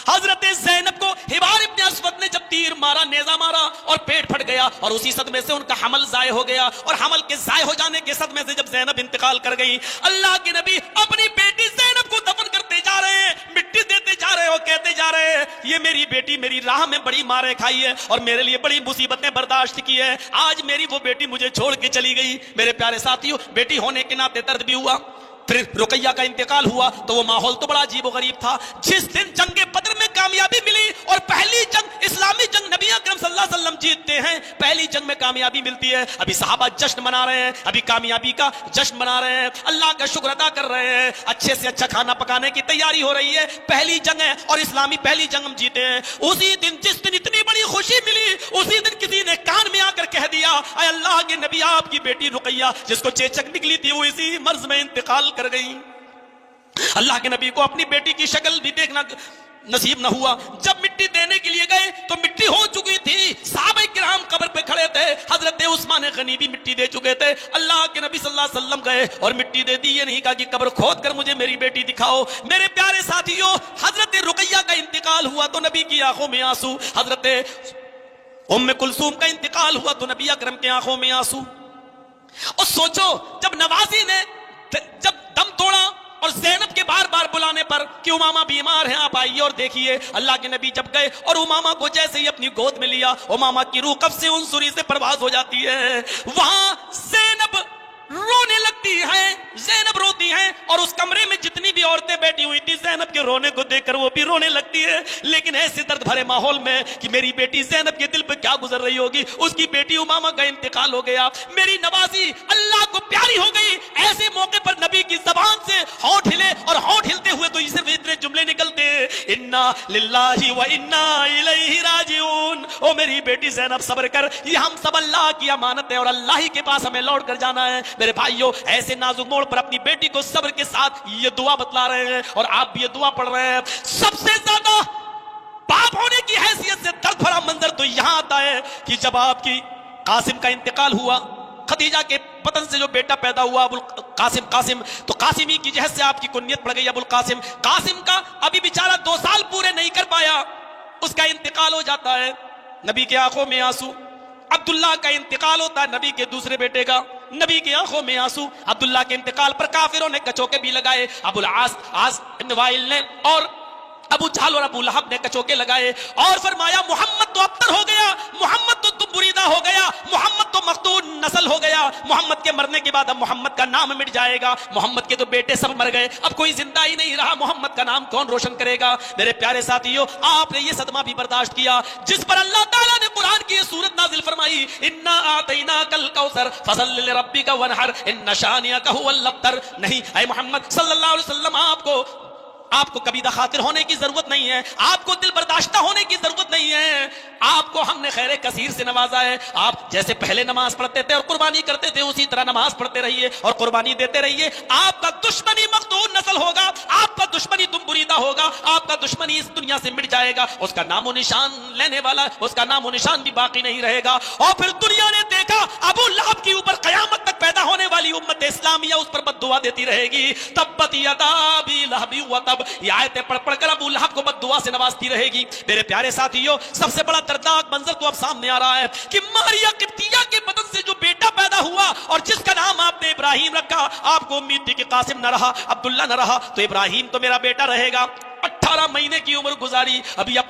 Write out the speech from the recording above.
حضرت زینب کو حبار ابن اسود نے جب تیر مارا، نیزہ مارا اور پیٹ پھٹ گیا، اور اسی صدمے سے ان کا حمل ضائع ہو گیا، اور حمل کے ضائع ہو جانے کے صدمے سے جب زینب انتقال کر گئی، اللہ کے نبی اپنی بیٹی زینب کو دفن کرتے جا رہے ہیں، مٹی دیتے جا رہے ہیں، اور کہتے جا رہے ہیں یہ میری بیٹی میری راہ میں بڑی مارے کھائی ہے اور میرے لیے بڑی مصیبتیں برداشت کی ہے، آج میری وہ بیٹی مجھے چھوڑ کے چلی گئی۔ میرے پیارے ساتھیوں، بیٹی ہونے کے ناطے درد بھی ہوا۔ پھر رقیہ کا انتقال ہوا تو وہ ماحول تو بڑا عجیب و غریب تھا۔ جس دن جنگ بدر میں کامیابی ملی اور پہلی جنگ اسلامی جنگ نبی اکرم صلی اللہ علیہ وسلم جیتتے ہیں، پہلی جنگ میں کامیابی ملتی ہے، ابھی صحابہ جشن منا رہے ہیں، ابھی کامیابی کا جشن منا رہے ہیں، اللہ کا شکر ادا کر رہے ہیں، اچھے سے اچھا کھانا پکانے کی تیاری ہو رہی ہے، پہلی جنگ ہے اور اسلامی پہلی جنگ ہم جیتے ہیں۔ اسی دن جس دن اتنی بڑی خوشی ملی، اسی دن کسی نے کان میں آ کر کہہ دیا اے اللہ کے نبی، آپ کی بیٹی رقیہ جس کو چیچک نکلی تھی وہ اسی مرض میں انتقال کر گئی۔ اللہ کے نبی کو اپنی بیٹی کی شکل بھی دیکھنا نصیب نہ ہوا۔ جب مٹی دینے کے لیے گئے تو مٹی ہو چکی تھی، صحابہ کرام قبر پہ کھڑے تھے، حضرت عثمان غنی بھی مٹی دے چکے تھے، اللہ کے نبی صلی اللہ علیہ وسلم گئے اور مٹی دے دی، یہ نہیں کہا کہ قبر کھود کر مجھے میری بیٹی دکھاؤ۔ میرے پیارے ساتھیوں، حضرت رقیہ کا انتقال ہوا تو نبی کی آنکھوں میں آنسو، حضرت ام کلثوم کا انتقال ہوا تو نبی اکرم کی آنکھوں میں آنسو۔ اور سوچو جب نوازی نے جب دم توڑا اور زینب کے بار بار بلانے پر کہ امامہ بیمار ہیں آپ آئیے اور دیکھیے، اللہ کے نبی جب گئے اور امامہ کو جیسے ہی اپنی گود میں لیا، امامہ کی روح قبض سے عنصری سے پرواز ہو جاتی ہے، وہاں زینب رونے لگتی ہیں، زینب روتی ہیں، اور اس کمرے میں جتنی بھی عورتیں بیٹھی ہوئی تھی زینب کے رونے کو دیکھ کر وہ بھی رونے لگتی ہے، لیکن ایسے درد بھرے ماحول میں کہ میری بیٹی زینب کے دل پہ کیا گزر رہی ہوگی، اس کی بیٹی امامہ کا انتقال ہو گیا، میری نوازی اللہ کو پیاری ہو گئی۔ ایسے موقع پر نبی کی زبان سے ہونٹ ہلے، اور ہونٹ ہلتے ہوئے تو صرف اتنے جملے نکلتے ہیں، انا للہ و انا الیہ راجعون، او میری بیٹی زینب صبر کر، یہ ہم سب اللہ کی امانت ہے اور اللہ ہی کے پاس ہمیں لوٹ کر جانا ہے۔ میرے بھائیوں، ایسے نازک موڑ پر اپنی بیٹی کو صبر کے ساتھ یہ دعا بتلا رہے ہیں اور آپ بھی یہ دعا پڑھ رہے ہیں۔ سب سے زیادہ باپ ہونے کی حیثیت سے درد بھرا منظر تو یہاں آتا ہے کہ جب آپ کی قاسم کا انتقال ہوا، خدیجہ کے بطن سے جو بیٹا پیدا ہوا ابو القاسم، قاسم، تو قاسمی کی جہت سے آپ کی کنیت پڑ گئی ابو القاسم۔ قاسم کا ابھی بیچارہ 2 سال پورے نہیں کر پایا، اس کا انتقال ہو جاتا ہے، نبی کی آنکھوں میں آنسو۔ عبداللہ کا انتقال ہوتا ہے، نبی کے دوسرے بیٹے کا، نبی کی آنکھوں میں آنسو۔ عبداللہ کے انتقال پر کافروں نے کچوکے بھی لگائے، ابو العاص بن وائل نے اور ابو جہل اور ابو لہب نے کچوکے لگائے اور فرمایا محمد تو ابتر ہو گیا، محمد تو تم بریدہ ہو گیا، محمد تو مقتول نسل ہو گیا، محمد کے مرنے کے بعد اب محمد کا نام مٹ جائے گا، محمد کے تو بیٹے سب مر گئے، اب کوئی زندہ ہی نہیں رہا، محمد کا نام کون روشن کرے گا؟ میرے پیارے ساتھیوں، آپ نے یہ صدمہ بھی برداشت کیا جس پر اللہ تعالیٰ نے قرآن کی یہ سورت نازل فرمائی، انا اعطیناک الکوثر فصل لربک وانحر ان شانئک ھو الابتر۔ نہیں اے محمد صلی اللہ علیہ وسلم، آپ کو کبھی دخاطر ہونے کی ضرورت نہیں ہے، آپ کو دل برداشتہ ہونے کی ضرورت نہیں ہے، آپ کو ہم نے خیر کثیر سے نوازا ہے۔ آپ جیسے پہلے نماز پڑھتے تھے اور قربانی کرتے تھے اسی طرح نماز پڑھتے رہیے اور قربانی دیتے رہیے۔ آپ کا دشمنی مقتول نسل ہوگا، آپ کا دشمنی تم بریدہ ہوگا، آپ کا دشمنی اس دنیا سے مٹ جائے گا، اس کا نام و نشان لینے والا، اس کا نام و نشان بھی باقی نہیں رہے گا۔ اور پھر دنیا نے دیکھا ابو لہب کے اوپر قیامت تک پیدا ہونے والی امت اسلامیہ اس پر بد دعا دیتی رہے گی، تبت یدا ابی لہب وتب، یہ آیتیں پڑھ پڑھ کر ابو لہب کو بد دعا سے نوازتی رہے گی۔ میرے پیارے ساتھیوں، سب سے بڑا دردناک منظر تو اب سامنے آ رہا ہے کہ ماریا قبطیہ کے بدن سے جو بیٹا پیدا ہوا اور جس کا نام آپ نے ابراہیم رکھا، آپ کو امید تھی کہ قاسم نہ رہا، عبداللہ نہ رہا، تو ابراہیم تو میرا بیٹا رہے گا۔ 18 مہینے کی عمر گزاری، ابھی اپنے